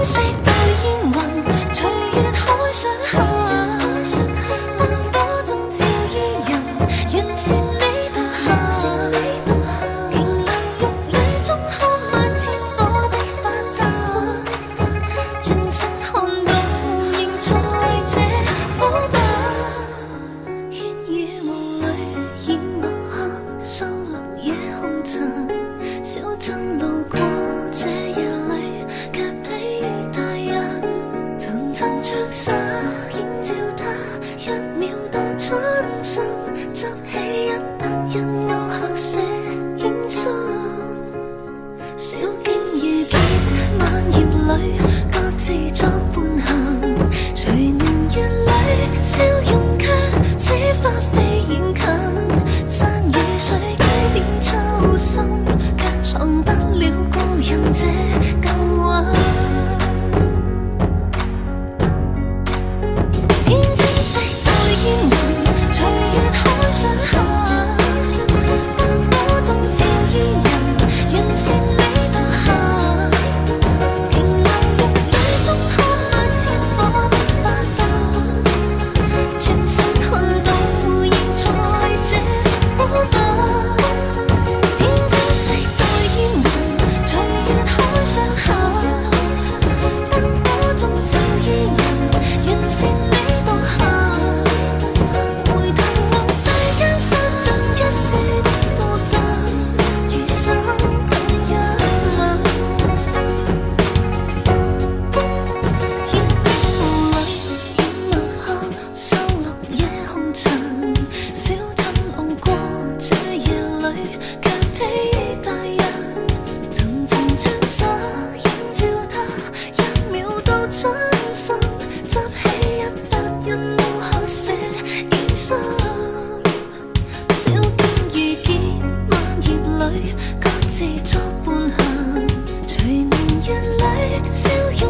色到煙雲，隨月海上下，燈火中照依人，仍是你獨下。瓊樓玉宇中看萬千火的發燦，轉身看到仍在這火把。煙雨霧裏掩幕下，收錄夜紅塵。小鎮路過這夜裏，卻疲於大人。層層窗紗映照他，一秒到春心。執起一筆印勾刻寫影心。小徑遇見萬葉裏，各自作伴行。隨年月裏，笑容卻似花飛遠近。山與水幾點秋深，藏不了故人這舊魂。天青色到煙雲，隨月海上下，燈火中照依人，仍是你獨下。瓊樓玉宇中看萬千火的發燦，轉身看到仍在這火把。天青色到煙雲，隨月海上下，燈火中照依人，仍是你獨下。回頭望世間散盡一世的負擔，餘生等一吻。煙雨霧裏掩幕下，收錄夜紅塵。小鎮路過這夜裏，卻疲於大人。層層窗紗映照他，一秒到春心。執起一筆印勾刻寫影心。小徑遇見萬葉裏，各自作伴行。隨年月裏，笑容